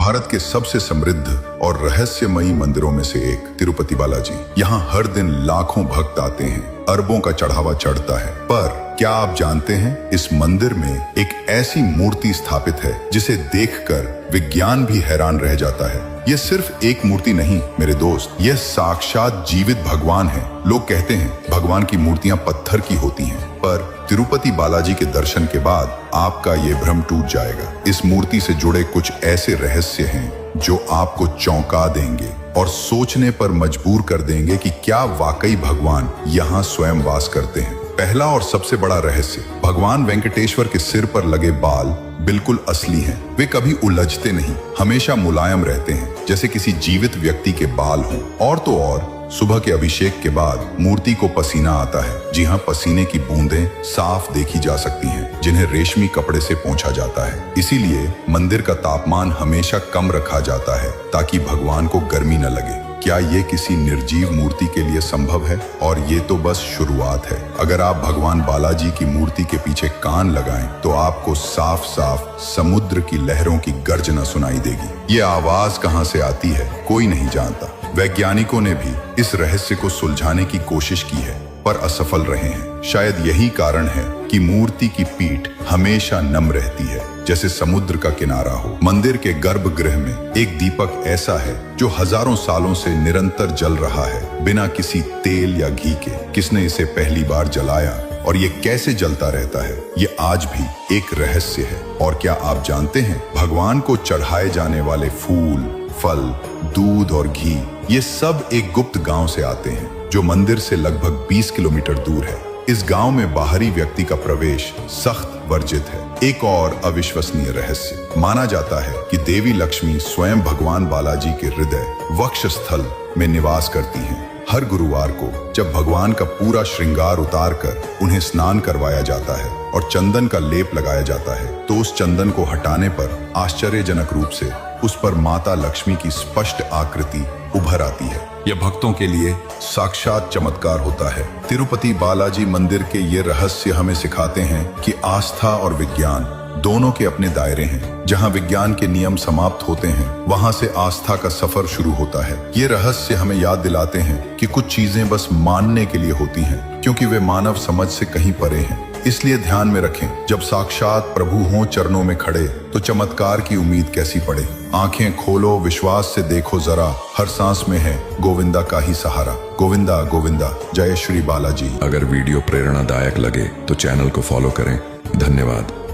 भारत के सबसे समृद्ध और रहस्यमयी मंदिरों में से एक तिरुपति बालाजी। यहाँ हर दिन लाखों भक्त आते हैं, अरबों का चढ़ावा चढ़ता है। पर क्या आप जानते हैं, इस मंदिर में एक ऐसी मूर्ति स्थापित है जिसे देखकर विज्ञान भी हैरान रह जाता है। यह सिर्फ एक मूर्ति नहीं मेरे दोस्त, यह साक्षात जीवित भगवान है। लोग कहते हैं भगवान की मूर्तियां पत्थर की होती हैं, पर तिरुपति बालाजी के दर्शन के बाद आपका ये भ्रम टूट जाएगा। इस मूर्ति से जुड़े कुछ ऐसे रहस्य हैं जो आपको चौंका देंगे और सोचने पर मजबूर कर देंगे कि क्या वाकई भगवान यहाँ स्वयं वास करते हैं। पहला और सबसे बड़ा रहस्य, भगवान वेंकटेश्वर के सिर पर लगे बाल बिल्कुल असली हैं। वे कभी उलझते नहीं, हमेशा मुलायम रहते हैं, जैसे किसी जीवित व्यक्ति के बाल हों। और तो और सुबह के अभिषेक के बाद मूर्ति को पसीना आता है। जी हाँ, पसीने की बूंदें साफ देखी जा सकती हैं, जिन्हें रेशमी कपड़े से पोंछा जाता है। इसीलिए मंदिर का तापमान हमेशा कम रखा जाता है ताकि भगवान को गर्मी न लगे। क्या ये किसी निर्जीव मूर्ति के लिए संभव है? और ये तो बस शुरुआत है। अगर आप भगवान बालाजी की मूर्ति के पीछे कान लगाएं तो आपको साफ साफ समुद्र की लहरों की गर्जना सुनाई देगी। ये आवाज कहां से आती है कोई नहीं जानता। वैज्ञानिकों ने भी इस रहस्य को सुलझाने की कोशिश की है, पर असफल रहे हैं। शायद यही कारण है कि मूर्ति की पीठ हमेशा नम रहती है, जैसे समुद्र का किनारा हो। मंदिर के गर्भगृह में एक दीपक ऐसा है जो हजारों सालों से निरंतर जल रहा है, बिना किसी तेल या घी के। किसने इसे पहली बार जलाया और ये कैसे जलता रहता है, ये आज भी एक रहस्य है। और क्या आप जानते हैं, भगवान को चढ़ाए जाने वाले फूल, फल, दूध और घी, ये सब एक गुप्त गांव से आते हैं जो मंदिर से लगभग 20 किलोमीटर दूर है। इस गांव में बाहरी व्यक्ति का प्रवेश सख्त वर्जित है। एक और अविश्वसनीय रहस्य, माना जाता है कि देवी लक्ष्मी स्वयं भगवान बालाजी के हृदय वक्षस्थल में निवास करती हैं। हर गुरुवार को जब भगवान का पूरा श्रृंगार उतार कर उन्हें स्नान करवाया जाता है और चंदन का लेप लगाया जाता है, तो उस चंदन को हटाने पर आश्चर्यजनक रूप से उस पर माता लक्ष्मी की स्पष्ट आकृति उभर आती है। यह भक्तों के लिए साक्षात चमत्कार होता है। तिरुपति बालाजी मंदिर के ये रहस्य हमें सिखाते हैं कि आस्था और विज्ञान दोनों के अपने दायरे हैं। जहां विज्ञान के नियम समाप्त होते हैं, वहां से आस्था का सफर शुरू होता है। ये रहस्य हमें याद दिलाते हैं कि कुछ चीजें बस मानने के लिए होती हैं, क्योंकि वे मानव समझ से कहीं परे हैं। इसलिए ध्यान में रखें, जब साक्षात प्रभु हों चरणों में खड़े, तो चमत्कार की उम्मीद कैसी पड़े। आंखें खोलो, विश्वास से देखो जरा, हर सांस में है गोविंदा का ही सहारा। गोविंदा गोविंदा, जय श्री बालाजी। अगर वीडियो प्रेरणादायक लगे तो चैनल को फॉलो करें। धन्यवाद।